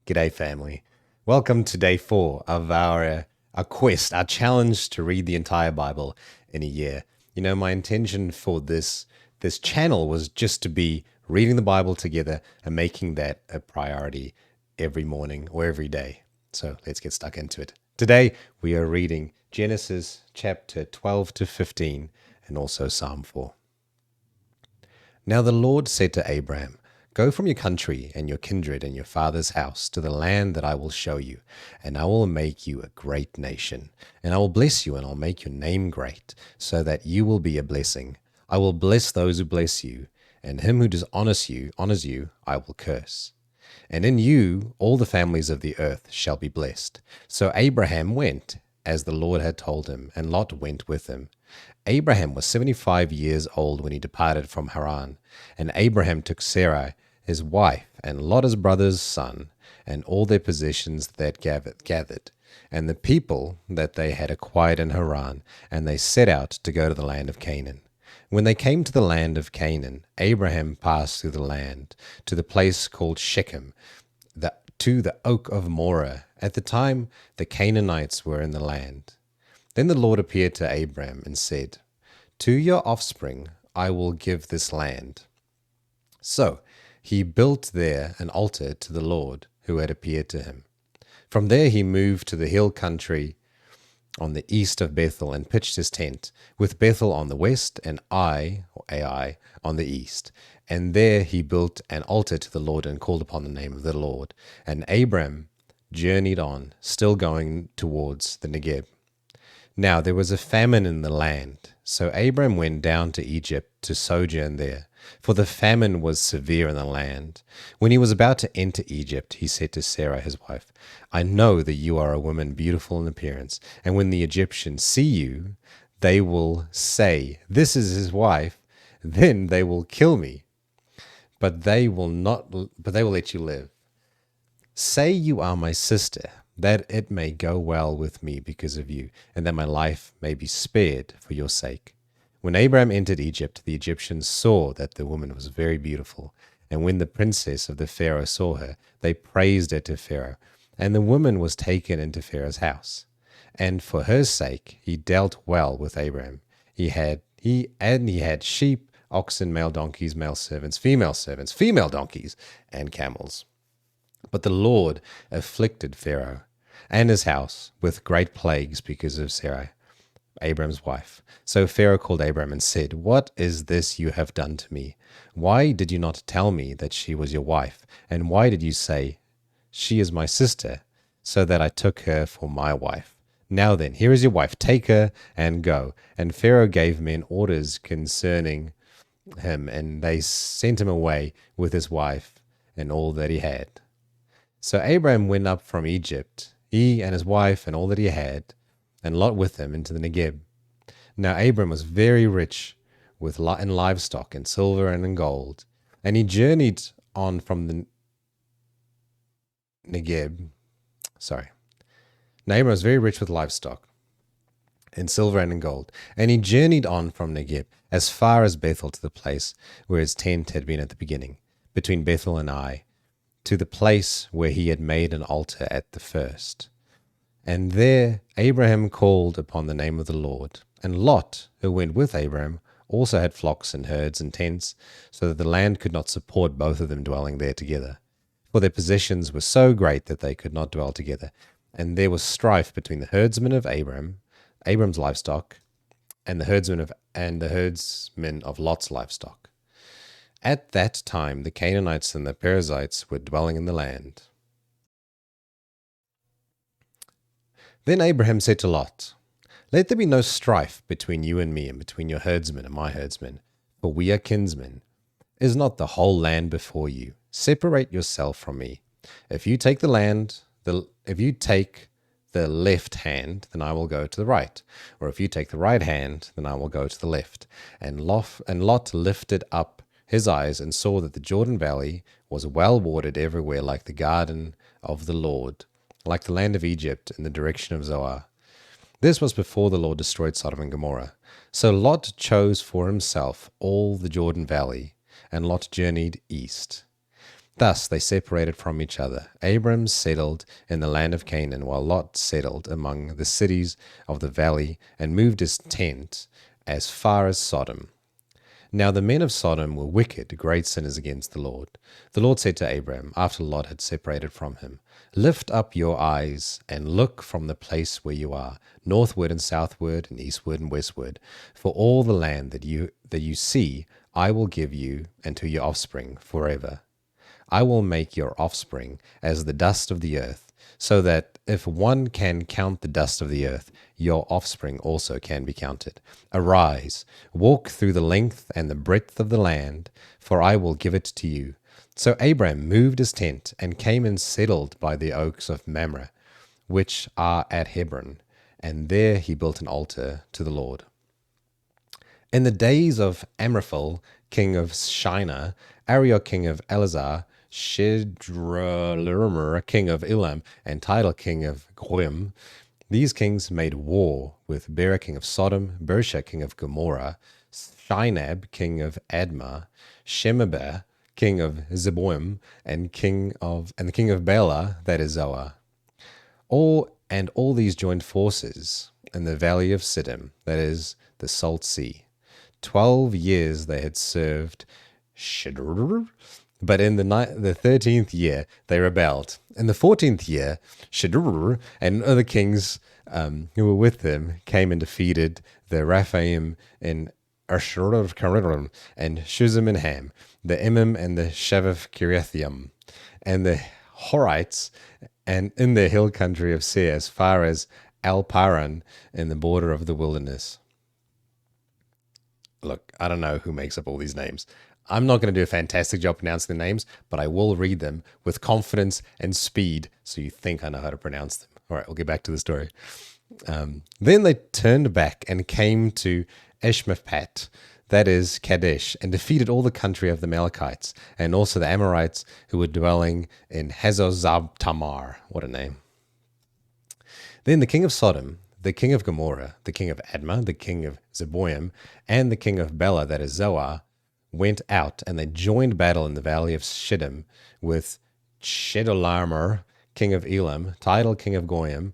G'day, family. Welcome to day 4 of our quest, our challenge to read the entire Bible in a year. You know, my intention for this channel was just to be reading the Bible together and making that a priority every morning or every day. So let's get stuck into it. Today we are reading Genesis chapter 12 to 15 and also Psalm 4. Now the Lord said to Abraham, "Go from your country and your kindred and your father's house to the land that I will show you, and I will make you a great nation. And I will bless you, and I'll make your name great, so that you will be a blessing. I will bless those who bless you, and him who dishonors you, I will curse. And in you all the families of the earth shall be blessed." So Abraham went, as the Lord had told him, and Lot went with him. Abraham was 75 years old when he departed from Haran. And Abraham took Sarai, his wife, and Lot his brother's son, and all their possessions that gathered, and the people that they had acquired in Haran, and they set out to go to the land of Canaan. When they came to the land of Canaan, Abraham passed through the land, to the place called Shechem, to the oak of Moreh. At the time the Canaanites were in the land. Then the Lord appeared to Abraham and said, "To your offspring I will give this land." So he built there an altar to the Lord who had appeared to him. From there he moved to the hill country on the east of Bethel and pitched his tent, with Bethel on the west and Ai on the east. And there he built an altar to the Lord and called upon the name of the Lord. And Abram journeyed on, still going towards the Negeb. Now there was a famine in the land, so Abram went down to Egypt to sojourn there, for the famine was severe in the land. When he was about to enter Egypt, he said to Sarah his wife, "I know that you are a woman beautiful in appearance, and when the Egyptians see you, they will say, 'This is his wife,' then they will kill me. But they will let you live. Say you are my sister, that it may go well with me because of you, and that my life may be spared for your sake." When Abraham entered Egypt, the Egyptians saw that the woman was very beautiful. And when the princess of the Pharaoh saw her, they praised her to Pharaoh. And the woman was taken into Pharaoh's house. And for her sake he dealt well with Abraham. He had sheep, oxen, male donkeys, male servants, female donkeys, and camels. But the Lord afflicted Pharaoh and his house with great plagues because of Sarai, Abram's wife. So Pharaoh called Abram and said, "What is this you have done to me? Why did you not tell me that she was your wife? And why did you say, 'She is my sister,' so that I took her for my wife? Now then, here is your wife, take her and go." And Pharaoh gave men orders concerning him, and they sent him away with his wife and all that he had. So Abraham went up from Egypt, he and his wife and all that he had, and Lot with him, into the Negeb. Now Abram was very rich in livestock, in silver and in gold, and he journeyed on from the Negeb. Now Abram was very rich with livestock, in silver and in gold, and he journeyed on from Negeb as far as Bethel, to the place where his tent had been at the beginning, between Bethel and Ai, to the place where he had made an altar at the first. And there Abraham called upon the name of the Lord. And Lot, who went with Abraham, also had flocks and herds and tents, so that the land could not support both of them dwelling there together. For their possessions were so great that they could not dwell together. And there was strife between the herdsmen of Abram's livestock, and the herdsmen of Lot's livestock. At that time the Canaanites and the Perizzites were dwelling in the land. Then Abraham said to Lot, "Let there be no strife between you and me, and between your herdsmen and my herdsmen, for we are kinsmen. Is not the whole land before you? Separate yourself from me. If you take the left hand, then I will go to the right. Or if you take the right hand, then I will go to the left." And Lot lifted up his eyes and saw that the Jordan Valley was well watered everywhere, like the garden of the Lord, like the land of Egypt in the direction of Zoar. This was before the Lord destroyed Sodom and Gomorrah. So Lot chose for himself all the Jordan Valley, and Lot journeyed east. Thus they separated from each other. Abram settled in the land of Canaan, while Lot settled among the cities of the valley and moved his tent as far as Sodom. Now the men of Sodom were wicked, great sinners against the Lord. The Lord said to Abram, after Lot had separated from him, Lift up your eyes and look from the place where you are, northward and southward and eastward and westward, for all the land that you see I will give you and to your offspring forever. I will make your offspring as the dust of the earth, so that if one can count the dust of the earth, your offspring also can be counted. Arise, walk through the length and the breadth of the land, for I will give it to you. So Abram moved his tent and came and settled by the oaks of Mamre, which are at Hebron, and there he built an altar to the Lord. In the days of Amraphel, king of Shinar, Arioch, king of Elazar, Chedorlaomer, king of Elam, and Tidal, king of Goyim, these kings made war with Bera, king of Sodom, Bersha, king of Gomorrah, Shinab, king of Admah, Shemabah, king of Zeboim, and the king of Bela, that is Zoar. All these joined forces in the valley of Siddim, that is the Salt Sea. 12 years they had served Shedor, but in the 13th year they rebelled. In the 14th year, Shedor and other kings who were with them came and defeated the Rephaim in Ashur of Karirim, and Shuzim and Ham, the Emim and the Shevath Kiriathaim, and the Horites, and in the hill country of Seir, as far as Al-Paran in the border of the wilderness. Look, I don't know who makes up all these names. I'm not going to do a fantastic job pronouncing the names, but I will read them with confidence and speed so you think I know how to pronounce them. All right, we'll get back to the story. Then they turned back and came to Eshmephat, that is Kadesh, and defeated all the country of the Amalekites, and also the Amorites who were dwelling in Hazazab-Tamar. What a name. Then the king of Sodom, the king of Gomorrah, the king of Admah, the king of Zeboim, and the king of Bela, that is Zoar, went out, and they joined battle in the valley of Shittim with Chedorlaomer, king of Elam, Tidal, king of Goyim,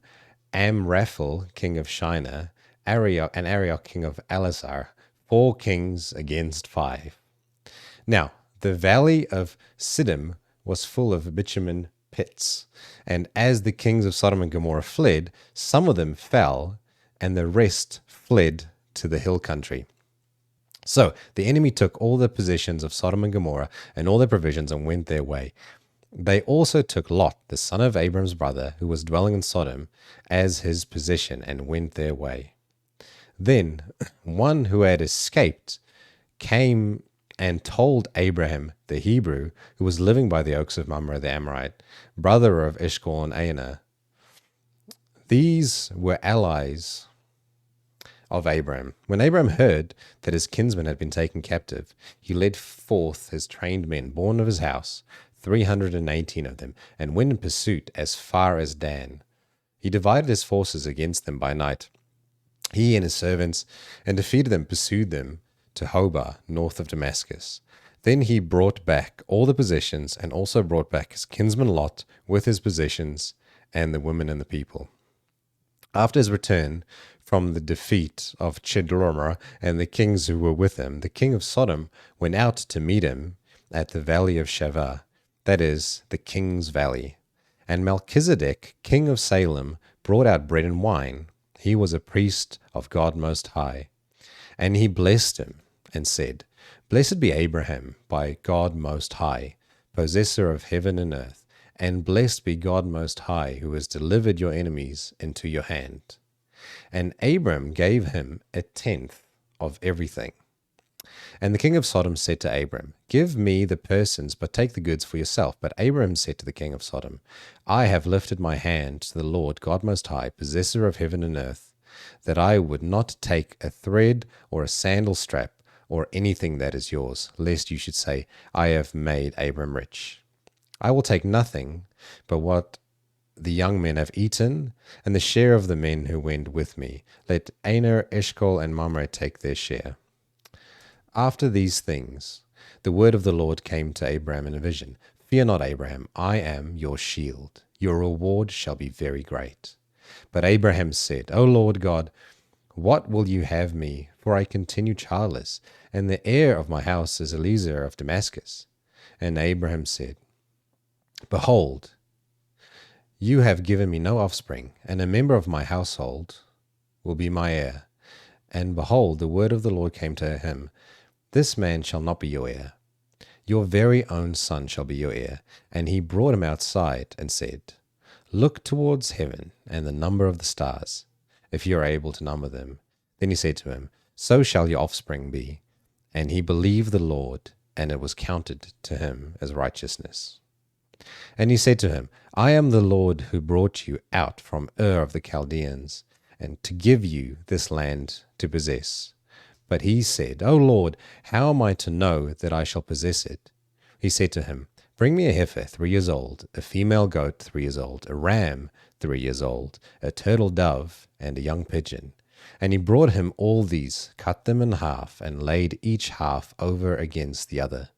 Amraphel, king of Shinar, Arioch, king of Elazar, 4 kings against 5. Now, the valley of Siddim was full of bitumen pits, and as the kings of Sodom and Gomorrah fled, some of them fell, and the rest fled to the hill country. So the enemy took all the possessions of Sodom and Gomorrah and all their provisions and went their way. They also took Lot, the son of Abram's brother, who was dwelling in Sodom, as his possession and went their way. Then one who had escaped came and told Abraham the Hebrew, who was living by the oaks of Mamre the Amorite, brother of Eshcol and Aner. These were allies of Abram. When Abram heard that his kinsman had been taken captive, he led forth his trained men, born of his house, 318 of them, and went in pursuit as far as Dan. He divided his forces against them by night, he and his servants, and defeated them, pursued them to Hobah, north of Damascus. Then he brought back all the possessions, and also brought back his kinsman Lot with his possessions, and the women and the people. After his return from the defeat of Chedorlaomer and the kings who were with him, the king of Sodom went out to meet him at the valley of Shavah, that is, the king's valley. And Melchizedek, king of Salem, brought out bread and wine. He was a priest of God Most High. And he blessed him and said, Blessed be Abraham by God Most High, possessor of heaven and earth, and blessed be God Most High, who has delivered your enemies into your hand. And Abram gave him 1/10 of everything. And the king of Sodom said to Abram, Give me the persons, but take the goods for yourself. But Abram said to the king of Sodom, I have lifted my hand to the Lord God Most High, possessor of heaven and earth, that I would not take a thread or a sandal strap or anything that is yours, lest you should say, I have made Abram rich. I will take nothing but what the young men have eaten, and the share of the men who went with me. Let Aner, Eshcol, and Mamre take their share. After these things, the word of the Lord came to Abram in a vision. Fear not, Abraham, I am your shield. Your reward shall be very great. But Abraham said, O Lord God, what will you have me? For I continue childless, and the heir of my house is Eliezer of Damascus. And Abraham said, Behold, you have given me no offspring, and a member of my household will be my heir. And behold, the word of the Lord came to him, This man shall not be your heir. Your very own son shall be your heir. And he brought him outside and said, Look towards heaven and the number of the stars, if you are able to number them. Then he said to him, So shall your offspring be. And he believed the Lord, and it was counted to him as righteousness. And he said to him, I am the Lord who brought you out from Ur of the Chaldeans, and to give you this land to possess. But he said, O Lord, how am I to know that I shall possess it? He said to him, Bring me a heifer 3 years old, a female goat 3 years old, a ram 3 years old, a turtle dove, and a young pigeon. And he brought him all these, cut them in half, and laid each half over against the other.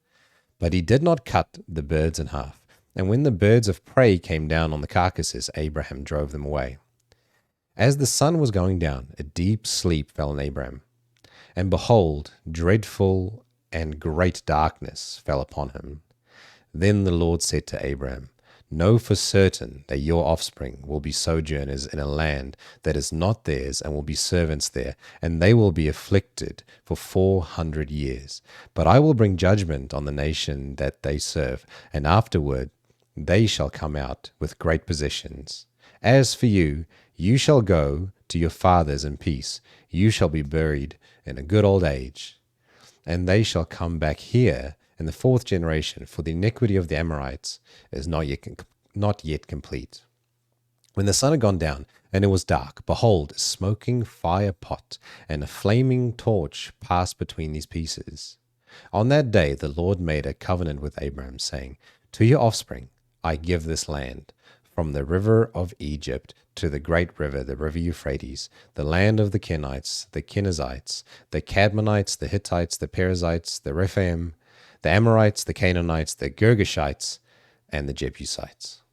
But he did not cut the birds in half. And when the birds of prey came down on the carcasses, Abraham drove them away. As the sun was going down, a deep sleep fell on Abraham. And behold, dreadful and great darkness fell upon him. Then the Lord said to Abraham, Know for certain that your offspring will be sojourners in a land that is not theirs, and will be servants there, and they will be afflicted for 400 years. But I will bring judgment on the nation that they serve, and afterward they shall come out with great possessions. As for you, you shall go to your fathers in peace. You shall be buried in a good old age. And they shall come back here in the 4th generation, for the iniquity of the Amorites is not yet complete. When the sun had gone down, and it was dark, behold, a smoking fire pot and a flaming torch passed between these pieces. On that day the Lord made a covenant with Abraham, saying, To your offspring I give this land, from the river of Egypt to the great river, the river Euphrates, the land of the Kenites, the Kenizzites, the Cadmonites, the Hittites, the Perizzites, the Rephaim, the Amorites, the Canaanites, the Girgashites, and the Jebusites.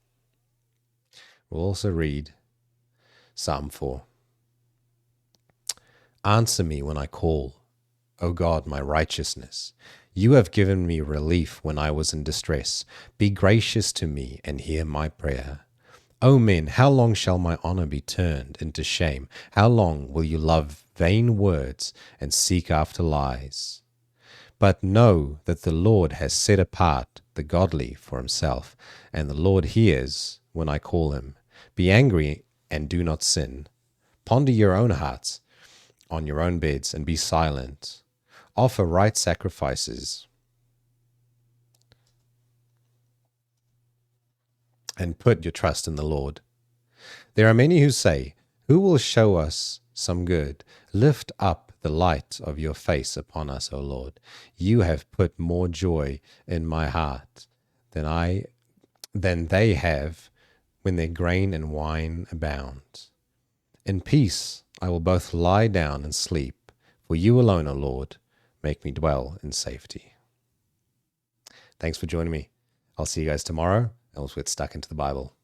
We'll also read Psalm 4. Answer me when I call, O God, my righteousness. You have given me relief when I was in distress. Be gracious to me and hear my prayer. O men, how long shall my honor be turned into shame? How long will you love vain words and seek after lies? But know that the Lord has set apart the godly for himself, and the Lord hears when I call him. Be angry and do not sin. Ponder your own hearts on your own beds, and be silent. Offer right sacrifices and put your trust in the Lord. There are many who say, Who will show us some good? Lift up the light of your face upon us, O Lord. You have put more joy in my heart than they have when their grain and wine abound. In peace I will both lie down and sleep, for you alone, O Lord, make me dwell in safety. Thanks for joining me. I'll see you guys tomorrow, and we'll get stuck into the Bible.